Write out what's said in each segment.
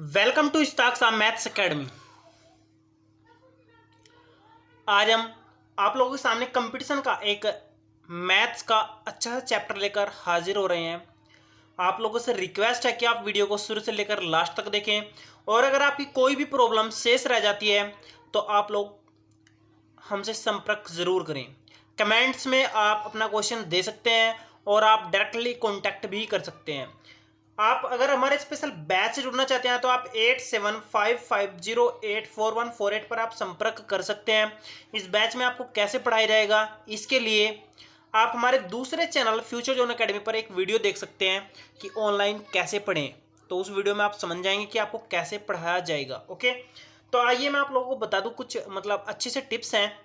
Welcome to Stocks Maths Academy. आज हम आप लोगों के सामने कंपटीशन का एक मैथ्स का अच्छा सा चैप्टर लेकर हाजिर हो रहे हैं। आप लोगों से रिक्वेस्ट है कि आप वीडियो को शुरू से लेकर लास्ट तक देखें और अगर आपकी कोई भी प्रॉब्लम शेष रह जाती है तो आप लोग हमसे संपर्क ज़रूर करें। कमेंट्स में आप अपना क्वेश्चन दे सकते हैं और आप डायरेक्टली कॉन्टैक्ट भी कर सकते हैं। आप अगर हमारे स्पेशल बैच से जुड़ना चाहते हैं तो आप 8755084148 पर आप संपर्क कर सकते हैं। इस बैच में आपको कैसे पढ़ाया जाएगा इसके लिए आप हमारे दूसरे चैनल फ्यूचर जोन एकेडमी पर एक वीडियो देख सकते हैं कि ऑनलाइन कैसे पढ़ें। तो उस वीडियो में आप समझ जाएंगे कि आपको कैसे पढ़ाया जाएगा। ओके, तो आइए मैं आप लोगों को बता दूं कुछ अच्छे से टिप्स हैं।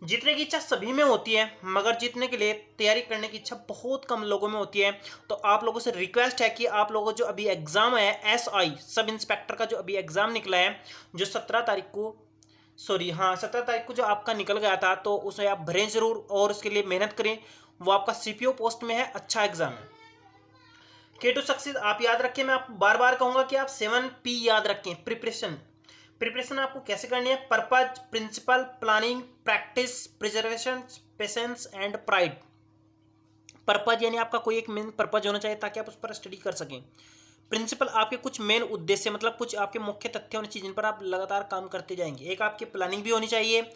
जीतने की इच्छा सभी में होती है मगर जीतने के लिए तैयारी करने की इच्छा बहुत कम लोगों में होती है। तो आप लोगों से रिक्वेस्ट है कि आप लोगों जो अभी एग्जाम है एसआई सब इंस्पेक्टर का जो अभी एग्जाम निकला है जो 17 तारीख को 17 तारीख को जो आपका निकल गया था तो उसे आप भरें जरूर और उसके लिए मेहनत करें। वो आपका सीपीओ पोस्ट में है, अच्छा एग्जाम है। के टू सक्सेस आप याद रखें, मैं आपको बार बार कहूंगा कि आप 7P याद रखें। प्रिपरेशन आपको कैसे करनी है? Purpose, principle, planning, practice, preservation, patience and pride. Purpose यानी आपका कोई एक मेन पर्पज होना चाहिए ताकि आप उस पर स्टडी कर सकें। प्रिंसिपल आपके कुछ मेन उद्देश्य कुछ आपके मुख्य तथ्य होने चाहिए जिन पर आप लगातार काम करते जाएंगे। एक आपकी प्लानिंग भी होनी चाहिए,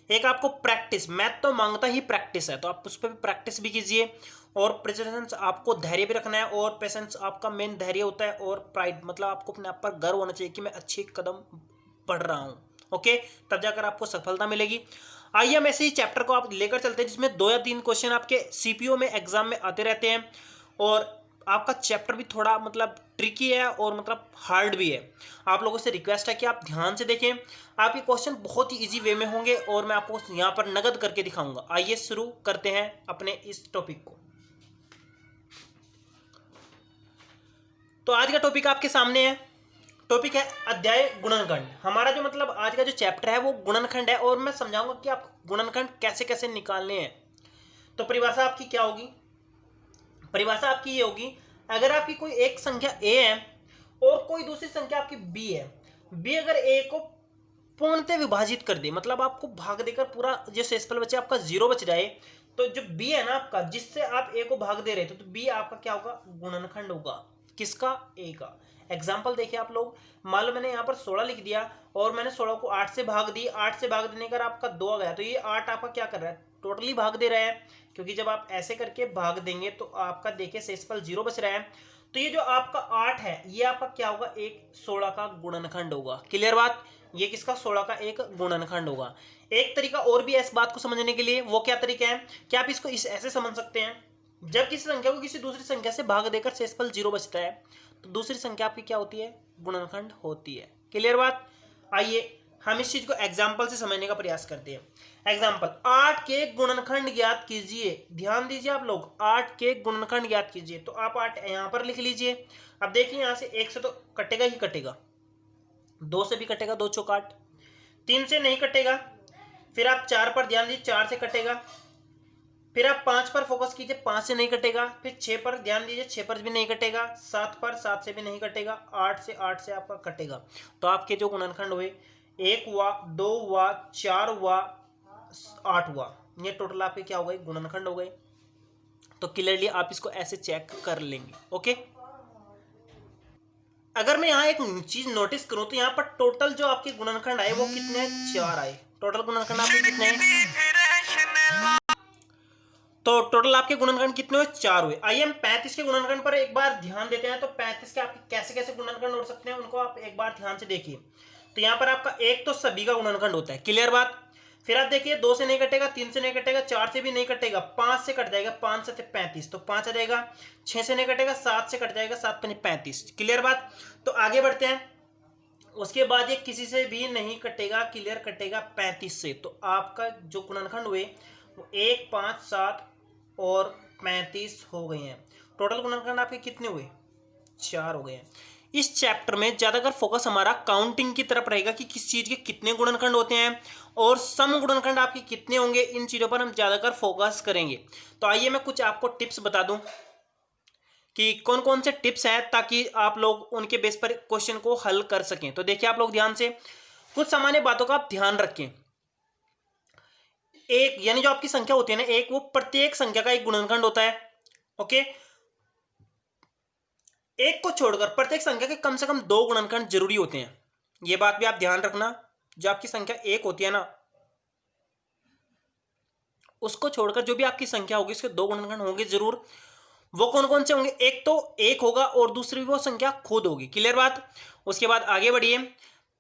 एक आपको प्रैक्टिस, मैथ तो मांगता ही प्रैक्टिस है तो आप उस पर भी प्रैक्टिस भी कीजिए। और प्रेजेंस आपको धैर्य भी रखना है और पेशेंस आपका मेन धैर्य होता है। और प्राइड आपको अपने आप पर गर्व होना चाहिए कि मैं अच्छी कदम पढ़ रहा हूँ। ओके, तब जाकर आपको सफलता मिलेगी। आइए हम ऐसे ही चैप्टर को आप लेकर चलते हैं जिसमें 2 या 3 क्वेश्चन आपके सीपीओ में एग्जाम में आते रहते हैं और आपका चैप्टर भी थोड़ा ट्रिकी है और हार्ड भी है। आप लोगों से रिक्वेस्ट है कि आप ध्यान से देखें, आपके क्वेश्चन बहुत ही इजी वे में होंगे और मैं आपको यहाँ पर नगद करके दिखाऊंगा। आइए शुरू करते हैं अपने इस टॉपिक को। तो आज का टॉपिक आपके सामने है, टॉपिक है अध्याय गुणनखंड। हमारा जो आज का जो चैप्टर है वो गुणनखंड है और मैं समझाऊंगा कि आप गुणनखंड कैसे कैसे निकालने हैं। तो परिभाषा आपकी क्या होगी? परिभाषा आपकी ये होगी, अगर आपकी कोई एक संख्या a है और कोई दूसरी संख्या आपकी b है, b अगर a को पूर्णतः विभाजित कर दे, आपको भाग देकर पूरा जो शेषफल बचे आपका 0 बच जाए, तो जो b है ना आपका जिससे आप a को भाग दे रहे थे तो b आपका क्या होगा? गुणनखंड होगा। किसका? a का। एग्जाम्पल देखिए आप लोग, मान लो मैंने यहाँ पर 16 लिख दिया और मैंने 16 को 8 से भाग दी, 8 से भाग देने का आपका 2 आ गया तो ये 8 आपका क्या कर रहा है? टोटली भाग दे रहा है, क्योंकि जब आप ऐसे करके भाग देंगे तो आपका देखिए शेषफल 0 बच रहा है। तो ये जो आपका 8 है ये आपका क्या होगा? एक 16 का गुणनखंड होगा। क्लियर बात? ये किसका? 16 का एक गुणनखंड होगा। एक तरीका और भी है इस बात को समझने के लिए, वो क्या तरीका है कि आप इसको ऐसे समझ सकते हैं, जब किसी संख्या को किसी दूसरी संख्या से भाग देकर शेषफल 0 बचता है तो दूसरी संख्या आपकी क्या होती है? गुणनखंड होती है। क्लियर बात? आइए हम इस चीज को एग्जाम्पल से समझने का प्रयास करते हैं। एग्जाम्पल, 8 के गुणनखंड ज्ञात कीजिए। ध्यान दीजिए आप लोग, 8 के गुणनखंड ज्ञात कीजिए। तो आप 8 यहां पर लिख लीजिए। अब देखिए यहां से 1 से तो कटेगा ही कटेगा, 2 से भी कटेगा, 2 चौक 8, 3 से नहीं कटेगा, फिर आप 4 पर ध्यान दीजिए, 4 से कटेगा, फिर आप 5 पर फोकस कीजिए, 5 से नहीं कटेगा, फिर 6 पर ध्यान दीजिए, 6 पर भी नहीं कटेगा, 7 पर 7 से भी नहीं कटेगा, 8 से आपका कटेगा। तो आपके जो गुणनखंड हुए 1 हुआ, 2 हुआ, 4 हुआ, 8 हुआ, ये टोटल आपके क्या हो गए? गुणनखंड हो गए। तो क्लियरली आप इसको ऐसे चेक कर लेंगे। ओके, अगर मैं यहाँ एक चीज नोटिस करूं तो यहाँ पर टोटल जो आपके गुणनखंड आए वो कितने? 4 आए। टोटल गुणनखंड आपके कितने हैं? तो टोटल आपके गुणनखंड कितने हुए? 4 हुए। आइए हम 35 के गुणनखंड पर एक बार ध्यान देते हैं। तो 35 के आपके कैसे कैसे गुणनखंड उड़ सकते हैं उनको आप एक बार ध्यान से देखिए। तो यहाँ पर आपका एक तो सभी का गुणनखंड होता है। क्लियर बात? फिर आप देखिए 2 से नहीं कटेगा, 3 से नहीं कटेगा, 4 से भी नहीं कटेगा, 5 से कट जाएगा, 5 से 35 तो 5 आ जाएगा, 6 से नहीं कटेगा, 7 से कट जाएगा, 7 पन्नी 35। क्लियर बात? तो आगे बढ़ते हैं। उसके बाद ये किसी से भी नहीं कटेगा, क्लियर कटेगा 35 से। तो आपका जो गुणनखंड हुए वो 1, 5, 7 और 35 हो गए हैं। टोटल गुणनखंड आपके कितने हुए? 4 हो गए हैं। इस चैप्टर में ज्यादातर फोकस हमारा काउंटिंग की तरफ रहेगा कि किस चीज के कितने गुणनखंड होते हैं और सम गुणनखंड आपके कितने होंगे, इन चीजों पर हम ज्यादातर फोकस करेंगे। तो आइए मैं कुछ आपको टिप्स बता दूं कि कौन कौन से टिप्स हैं ताकि आप लोग उनके बेस पर क्वेश्चन को हल कर सकें। तो देखिए आप लोग ध्यान से कुछ सामान्य बातों का आप ध्यान रखें। एक यानी जो आपकी संख्या होती है ना एक, वो प्रत्येक संख्या का एक गुणनखंड होता है। ओके, एक को छोड़कर प्रत्येक संख्या के कम से कम 2 गुणनखंड जरूरी होते हैं। यह बात भी आप ध्यान रखना। जो आपकी संख्या एक होती है ना, उसको छोड़कर जो भी आपकी संख्या होगी उसके 2 गुणनखंड होंगे जरूर। वो कौन कौन से होंगे? एक तो एक होगा और दूसरी वो संख्या खुद होगी। क्लियर बात? उसके बाद आगे बढ़िए।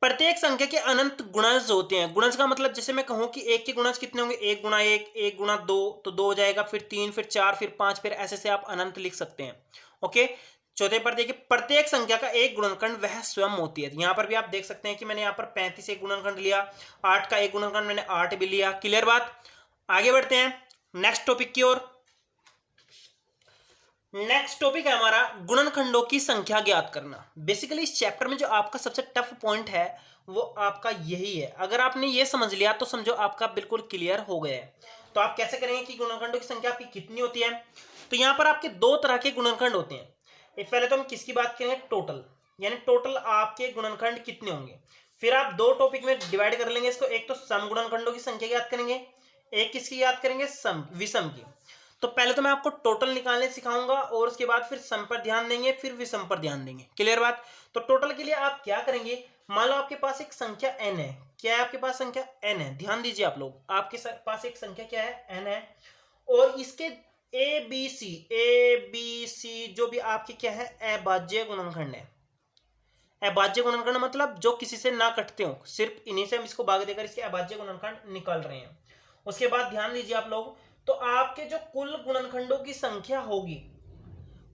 प्रत्येक संख्या के अनंत गुणज होते हैं। गुणज का मतलब जैसे मैं कहूं कि एक के गुणज कितने होंगे? 1 गुणा 1, 1 गुणा 2, तो 2 हो जाएगा, फिर 3, फिर 4, फिर 5, फिर ऐसे से आप अनंत लिख सकते हैं। ओके, चौथे पर देखिए प्रत्येक संख्या का एक गुणनखंड वह स्वयं होती है। यहां पर भी आप देख सकते हैं कि मैंने यहां पर 35 एक गुणनखंड लिया, 8 का एक गुणनखंड मैंने 8 भी लिया। क्लियर बात? आगे बढ़ते हैं नेक्स्ट टॉपिक की ओर। नेक्स्ट टॉपिक है हमारा गुणनखंडों की संख्या ज्ञात करना। बेसिकली इस चैप्टर में जो आपका सबसे टफ पॉइंट है वो आपका यही है। अगर आपने ये समझ लिया तो समझो आपका बिल्कुल क्लियर हो गया है। तो आप कैसे करेंगे कि गुणनखंडों की संख्या आपकी कितनी होती है? तो यहां पर आपके 2 तरह के गुणनखंड होते हैं। पहले तो हम किसकी बात करेंगे? टोटल, यानी टोटल आपके गुणनखंड कितने होंगे। फिर आप 2 टॉपिक में डिवाइड कर लेंगे इसको। एक तो सम गुणनखंडों की संख्या ज्ञात करेंगे, एक किसकी याद करेंगे? सम, विषम की। तो पहले तो मैं आपको टोटल निकालने सिखाऊंगा और उसके बाद फिर सम पर ध्यान देंगे, फिर विषम पर ध्यान देंगे। क्लियर बात? तो टोटल के लिए आप क्या करेंगे? मान लो आपके पास एक संख्या n है। क्या है आपके पास? संख्या n है। ध्यान दीजिए आप लोग, आपके पास एक संख्या क्या है? n है। और इसके ए बी सी जो भी आपके क्या है? अभाज्य गुणनखंड है। अभाज्य गुणनखंड मतलब जो किसी से ना कटते हो, सिर्फ इन्हीं से हम इसको भाग देकर इसके अभाज्य गुणनखंड निकाल रहे हैं। उसके बाद ध्यान दीजिए आप लोग, तो आपके जो कुल गुणनखंडों की संख्या होगी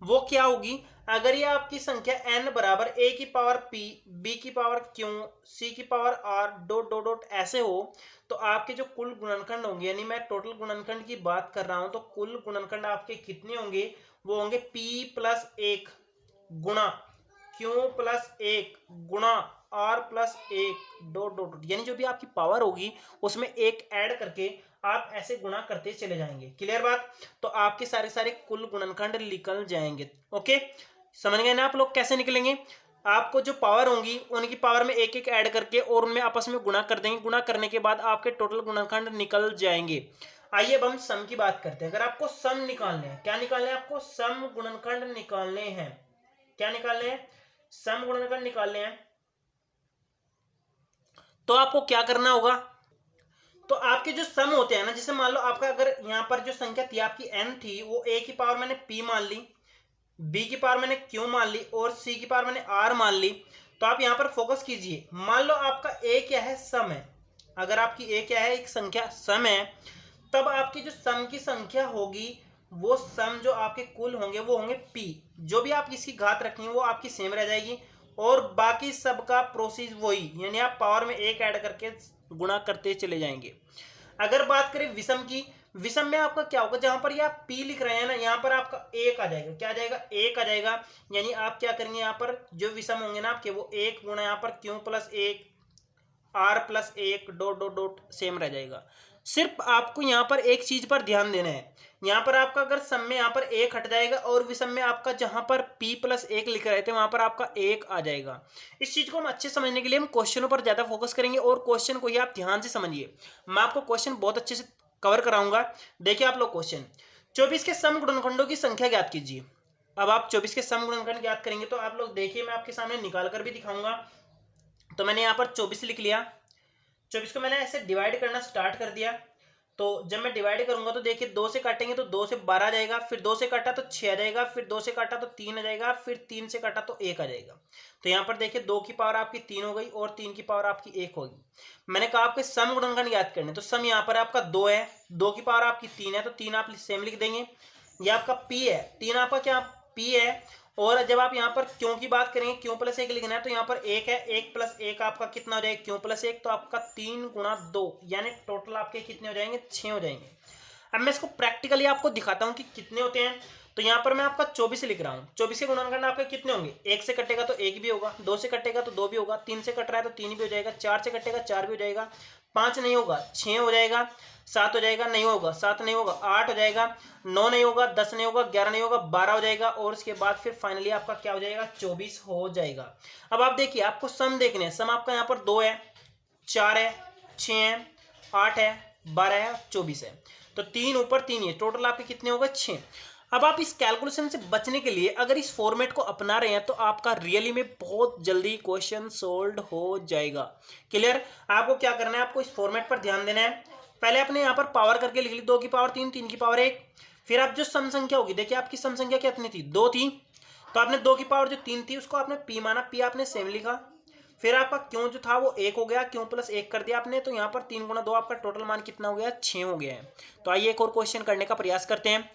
वो क्या होगी? अगर ये आपकी संख्या n बराबर a की पावर p, b की पावर q, c की power r dot dot dot ऐसे हो, तो आपके जो कुल गुणनखंड होंगे, यानी मैं टोटल गुणनखंड की बात कर रहा हूं, तो कुल गुणनखंड आपके कितने होंगे? वो होंगे p प्लस 1 गुणा q प्लस 1 गुणा r प्लस 1 डॉट डॉट, यानी जो भी आपकी पावर होगी उसमें एक ऐड करके आप ऐसे गुणा करते चले जाएंगे। क्लियर बात? तो आपके सारे सारे कुल गुणनखंड निकल जाएंगे। ओके, समझ गए ना आप लोग कैसे निकलेंगे? आपको जो पावर होंगी उनकी पावर में एक एक ऐड करके और उनमें आपस में गुणा कर देंगे। गुणा करने के बाद आपके टोटल गुणनखंड निकल जाएंगे। आइए अब हम सम की बात करते हैं। अगर आपको सम निकालने हैं, क्या निकालने हैं? आपको सम गुणनखंड निकालने हैं। क्या निकालने हैं? सम गुणनखंड निकालने हैं। तो आपको क्या करना होगा? तो आपके जो सम होते हैं ना, जैसे मान लो आपका अगर यहां पर जो संख्या थी आपकी n थी, वो a की पावर मैंने p मान ली, b की पावर मैंने q मान ली और c की पावर मैंने r मान ली। तो आप यहां पर फोकस कीजिए। मान लो आपका a क्या है? सम है। अगर आपकी a क्या है? एक संख्या सम है, तब आपकी जो सम की संख्या होगी वो सम जो आपके कुल होंगे वो होंगे p। जो भी आप इसकी घात रखेंगे वो आपकी सेम रह जाएगी और बाकी सबका प्रोसेस वही, यानी आप पावर में एक ऐड करके गुणा करते चले जाएंगे। अगर बात करें विषम की, विषम में आपका क्या होगा? जहां पर ये आप p लिख रहे हैं ना, यहां पर आपका 1 आ जाएगा। क्या आ जाएगा? 1 आ जाएगा। यानी आप क्या करेंगे? यहां पर जो विषम होंगे ना आपके, वो 1 गुणा यहां पर q plus 1 r plus 1 dot dot dot same रह जाएगा। सिर्फ आपको यहां पर एक चीज पर ध्यान देना है। यहां पर आपका अगर सम में यहां पर 1 हट जाएगा और विषम में आपका जहां पर p प्लस 1 लिख रहे थे वहां पर आपका 1 आ जाएगा। इस चीज को हम अच्छे समझने के लिए हम क्वेश्चनों पर ज्यादा फोकस करेंगे और क्वेश्चन को ही आप ध्यान से समझिए। मैं आपको क्वेश्चन बहुत अच्छे से कवर कराऊंगा। देखिए आप लोग क्वेश्चन 24 के सम गुणनखंडों की संख्या ज्ञात कीजिए। अब आप 24 के सम गुणनखंड ज्ञात करेंगे तो आप लोग देखिए, मैं आपके सामने निकाल कर भी दिखाऊंगा। तो मैंने यहाँ पर 24 लिख लिया। 24 को मैंने ऐसे डिवाइड करना स्टार्ट कर दिया। तो जब मैं डिवाइड करूंगा तो देखिए 2 से काटेंगे तो 2 से 12 आ जाएगा, फिर 2 से काटा तो 6 आ जाएगा, फिर 2 से काटा तो 3 आ जाएगा, फिर 3 से काटा तो 1 आ जाएगा। तो यहाँ पर देखिए 2 की पावर आपकी 3 हो गई और 3 की पावर आपकी 1 होगी। मैंने कहा आपके सम गुणनखंड याद करने, तो सम यहाँ पर आपका 2 है, 2 की पावर आपकी 3 है, तो 3 आप सेम लिख देंगे। ये आपका p है, 3 आपका क्या p है। और जब आप यहाँ पर क्यों की बात करेंगे, क्यों प्लस 1 लिखना है, तो यहाँ पर 1 है, 1 प्लस 1 आपका कितना हो जाएगा? क्यों प्लस 1, तो आपका 3 गुणा 2, यानी टोटल आपके कितने हो जाएंगे? 6 हो जाएंगे। अब मैं इसको प्रैक्टिकली आपको दिखाता हूँ कि कितने होते हैं। तो यहाँ पर मैं आपका 24 लिख रहा हूँ। 24 के गुणनखंड आपके कितने होंगे? 1 से कटेगा तो 1 भी होगा, 2 से कटेगा तो 2 भी होगा, 3 से कट रहा है तो 3 भी हो जाएगा, 4 से कटेगा 4 भी हो जाएगा, 5 नहीं होगा 6 हो जाएगा, 7 हो जाएगा, नहीं होगा 7 नहीं होगा 8 हो जाएगा, 9 नहीं होगा 10 नहीं होगा, 11 नहीं होगा 12 हो जाएगा, और उसके बाद फिर फाइनली आपका क्या हो जाएगा? 24 हो जाएगा। अब आप देखिए, आपको सम देखने हैं। सम आपका यहाँ पर 2 है, 4 है, 6 है, 8 है, 12 है, 24 है। तो 3 ऊपर 3 है, टोटल आपके कितने होगा? 6। अब आप इस कैलकुलेशन से बचने के लिए अगर इस फॉर्मेट को अपना रहे हैं तो आपका रियली में बहुत जल्दी क्वेश्चन सोल्व हो जाएगा। क्लियर? आपको क्या करना है, आपको इस फॉर्मेट पर ध्यान देना है। पहले आपने यहाँ पर पावर करके लिख ली, 2 की पावर 3, 3 की पावर 1। फिर आप जो सम संख्या होगी, देखिए आपकी सम संख्या कितनी थी? 2 थी। तो आपने 2 की पावर जो 3 थी उसको आपने पी माना, पी आपने सेम लिखा। फिर आपका क्यों जो था वो 1 हो गया, क्यों प्लस 1 कर दिया आपने, तो यहाँ पर 3 गुणा 2 आपका टोटल मान कितना हो गया? 6 हो गया है। तो आइए एक और क्वेश्चन करने का प्रयास करते हैं।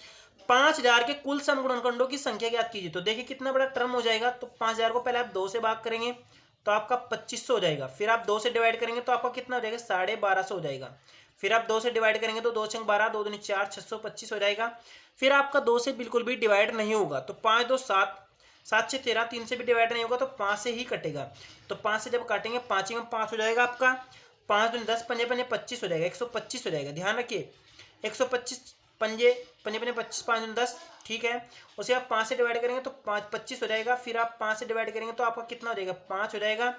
5000 के कुल सम गुणनखंडों की संख्या ज्ञात कीजिए। तो देखिए कितना बड़ा टर्म हो जाएगा। तो 5000 को पहले आप 2 से भाग करेंगे तो आपका 2500 हो जाएगा। फिर आप 2 से डिवाइड करेंगे तो आपका कितना हो जाएगा? 1250 हो जाएगा। फिर आप 2 से डिवाइड करेंगे तो 2 छंग 12, 2 दूनी 4, 625 हो जाएगा। फिर आपका 2 से बिल्कुल भी डिवाइड नहीं होगा, तो 5 2 7, 7 से 13, 3 से भी डिवाइड नहीं होगा तो 5 से ही कटेगा। तो 5 से जब काटेंगे 5 में 5 हो जाएगा आपका, 5 दूनी 10, पंजे पंजे 25 हो जाएगा, 125 हो जाएगा। ध्यान रखिए 125 पंजे पंजे पंजे 25, 5 दूनी 10, ठीक है। उसे आप 5 से डिवाइड करेंगे तो 5 25 हो जाएगा। फिर आप 5 से डिवाइड करेंगे तो आपका कितना हो जाएगा? 5 हो जाएगा।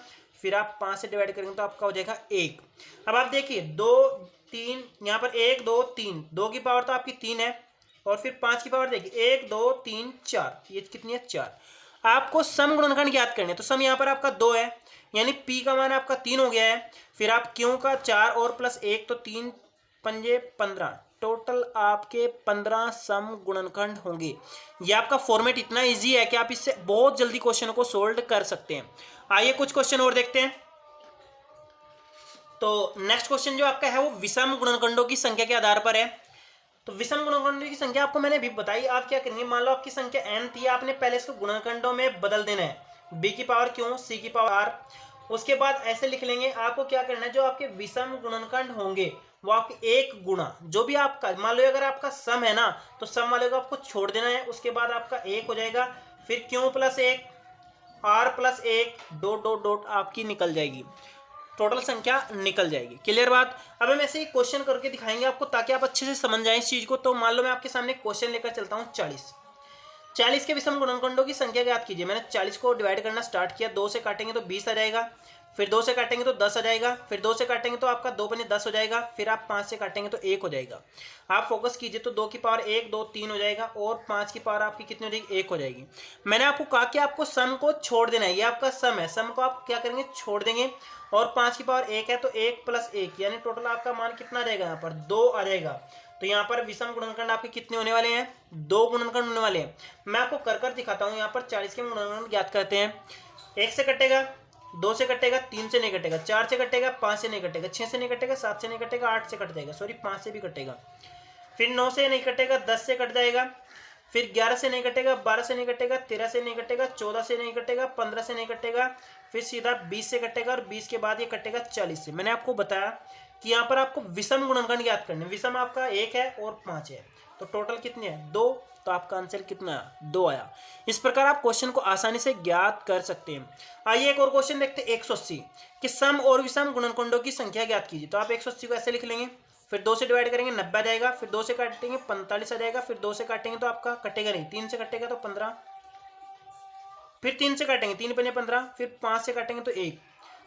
फिर आप 5 से डिवाइड करेंगे तो आपका हो जाएगा 1। अब आप देखिए 2 3, यहाँ पर 1 2 3, 2 की पावर तो आपकी 3 है, और फिर 5 की पावर देखिए 1 2 3 4, ये कितनी है? 4। आपको सम गुणनखंड ज्ञात करने, तो सम यहाँ पर आपका 2 है, यानी पी का मान आपका 3 हो गया है। फिर आप क्यों का 4 और प्लस 1, तो 3 पंजे 15, टोटल आपके 15 सम गुणनखंड होंगे। ये आपका फॉर्मेट इतना इजी है कि आप इससे बहुत जल्दी क्वेश्चन को सोल्व कर सकते हैं। आइए कुछ क्वेश्चन और देखते हैं। तो नेक्स्ट क्वेश्चन जो आपका है वो विषम गुणनखंडों की संख्या के आधार पर है। तो विषम गुणनखंडों की संख्या आपको मैंने अभी बताई। आप क्या करेंगे, मान लो आपकी संख्या n थी, आपने पहले इसको गुणनखंडों में बदल देना है, b की पावर क्यों, c की पावर r। उसके बाद ऐसे लिख लेंगे। आपको क्या करना है, जो आपके विषम गुणनखंड होंगे वो आपके एक गुणा, जो भी आपका मान लो अगर आपका सम है ना, तो सम वाले को आपको छोड़ देना है। उसके बाद आपका 1 हो जाएगा। फिर क्यों plus 1, r plus 1, dot dot dot आपकी निकल जाएगी, टोटल संख्या निकल जाएगी। क्लियर बात? अब हम ऐसे ही क्वेश्चन करके दिखाएंगे आपको, ताकि आप अच्छे से समझ जाएं इस चीज को। तो मान लो मैं आपके सामने क्वेश्चन लेकर चलता हूँ। 40 के विषम गुणनखंडों की संख्या ज्ञात कीजिए। मैंने 40 को डिवाइड करना स्टार्ट किया, 2 से काटेंगे तो 20 आ जाएगा। फिर 2 से काटेंगे तो 10 आ जाएगा। फिर 2 से काटेंगे तो आपका 2 पंजे 10 हो जाएगा। फिर आप 5 से काटेंगे तो 1 हो जाएगा। आप फोकस कीजिए तो 2 की पावर 1 2 3 हो जाएगा, और 5 की पावर आपकी कितनी हो जाएगी? 1 हो जाएगी। मैंने आपको कहा कि आपको सम को छोड़ देना है, ये आपका सम है, सम को आप क्या करेंगे? छोड़ देंगे। और 5 की पावर 1 है तो 1 प्लस 1, यानी टोटल आपका मान कितना आ जाएगा? यहाँ पर 2 आ जाएगा। तो यहाँ पर विषम गुणनखंड आपके कितने होने वाले हैं? 2 गुणनखंड होने वाले हैं। मैं आपको कर कर दिखाता हूँ। यहाँ पर 40 के गुणनखंड ज्ञात करते हैं। 1 से कटेगा, 2 से कटेगा, 3 से नहीं कटेगा, 4 से कटेगा, 5 से नहीं कटेगा, 6 से नहीं कटेगा, 7 से नहीं कटेगा, 8 से कट जाएगा, सॉरी 5 से भी कटेगा। फिर 9 से नहीं कटेगा, 10 से कट जाएगा। फिर 11 से नहीं कटेगा, 12 से नहीं कटेगा, 13 से नहीं कटेगा, 14 से नहीं कटेगा, 15 से नहीं कटेगा। फिर सीधा 20 से कटेगा, और 20 के बाद ये कटेगा 40 से। मैंने आपको बताया कि यहाँ पर आपको विषम गुणनखंड ज्ञात करने। विषम आपका 1 है और 5 है, तो टोटल कितने हैं? 2। तो आपका आंसर कितना आया? 2 आया। इस प्रकार आप क्वेश्चन को आसानी से ज्ञात कर सकते हैं। आइए एक और क्वेश्चन देखते हैं। 180 कि सम और विषम गुणनखंडों की संख्या ज्ञात कीजिए। तो आप 180 को ऐसे लिख लेंगे। फिर 2 से डिवाइड करेंगे 90 आ जाएगा। फिर 2 से काटेंगे 45 आ जाएगा। फिर 2 से काटेंगे तो आपका कटेगा नहीं, 3 से कटेगा तो 15। फिर 3 से काटेंगे, 3 पंजे 15। फिर 5 से काटेंगे तो 1।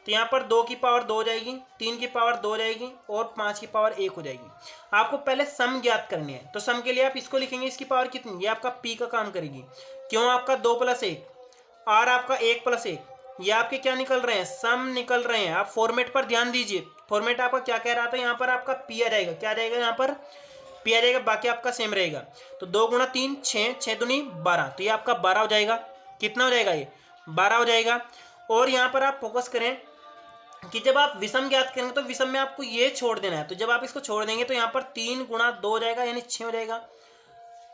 तो यहाँ पर 2 की पावर 2 हो जाएगी, 3 की पावर 2 हो जाएगी, और 5 की पावर 1 हो जाएगी। आपको पहले सम ज्ञात करनी है। तो सम के लिए आप इसको लिखेंगे, इसकी पावर कितनी, ये आपका पी का काम करेगी। क्यों आपका 2 प्लस 1, आर आपका 1 प्लस 1, ये आपके क्या निकल रहे हैं? सम निकल रहे हैं। आप फॉर्मेट पर ध्यान दीजिए। फॉर्मेट आपका क्या कह रहा था? यहाँ पर आपका पी आ जाएगा। क्या आ जाएगा? यहाँ पर पी आ जाएगा, बाकी आपका सेम रहेगा। तो 2 गुणा 3 6, 6 दूनी 12, तो ये आपका 12 हो जाएगा। कितना हो जाएगा? ये 12 हो जाएगा। और यहाँ पर आप फोकस करें कि जब आप विषम ज्ञात करेंगे तो विषम में आपको ये छोड़ देना है। तो जब आप इसको छोड़ देंगे तो यहाँ पर 3 गुणा 2 हो जाएगा, यानी 6 हो जाएगा।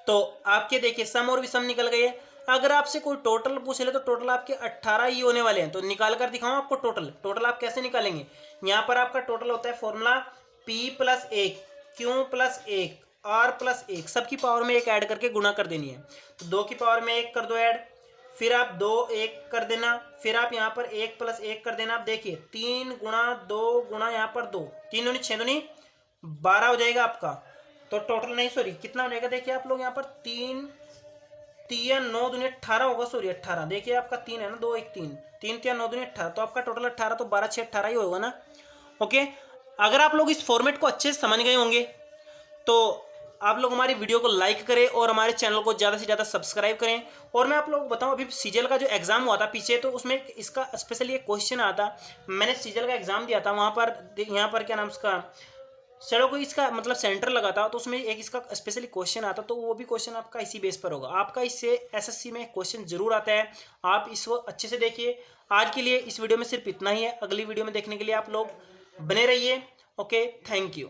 तो आपके देखिए सम और विषम निकल गए। अगर आपसे कोई टोटल पूछ ले तो टोटल आपके 18 ही होने वाले हैं। तो निकाल कर दिखाऊं आपको टोटल आप कैसे निकालेंगे? यहाँ पर आपका टोटल होता है formula P plus 1 Q plus 1 r plus 1 सबकी पावर में 1 ऐड करके गुणा कर देनी है। तो 2 की पावर में 1 कर दो ऐड, फिर आप 2 1 कर देना, फिर आप यहाँ पर 1 प्लस 1 कर देना। आप देखिए 3 गुणा 2 गुणा यहाँ पर 2, 3 दूनी 6 दूनी 12 हो जाएगा आपका। तो टोटल नहीं सॉरी कितना हो जाएगा, देखिए आप लोग यहाँ पर 3 3 9 दूनी 18 होगा, सॉरी 18। देखिए आपका 3 है ना, 2 1 3 3 3 9 दूनी 18, तो आपका टोटल 18, तो 12 6 18 ही होगा ना। ओके, अगर आप लोग इस फॉर्मेट को अच्छे से समझ गए होंगे तो आप लोग हमारी वीडियो को लाइक करें और हमारे चैनल को ज़्यादा से ज़्यादा सब्सक्राइब करें। और मैं आप लोगों को बताऊं, अभी सीजीएल का जो एग्ज़ाम हुआ था पीछे, तो उसमें इसका स्पेशली एक क्वेश्चन आता, मैंने सीजीएल का एग्ज़ाम दिया था, वहाँ पर यहाँ पर क्या नाम उसका चलो कोई इसका मतलब सेंटर लगा था, तो उसमें एक इसका स्पेशली क्वेश्चन आता, तो वो भी क्वेश्चन आपका इसी बेस पर होगा। आपका इससे एसएससी में क्वेश्चन जरूर आता है, आप इसको अच्छे से देखिए। आज के लिए इस वीडियो में सिर्फ इतना ही है, अगली वीडियो में देखने के लिए आप लोग बने रहिए। Okay, thank you.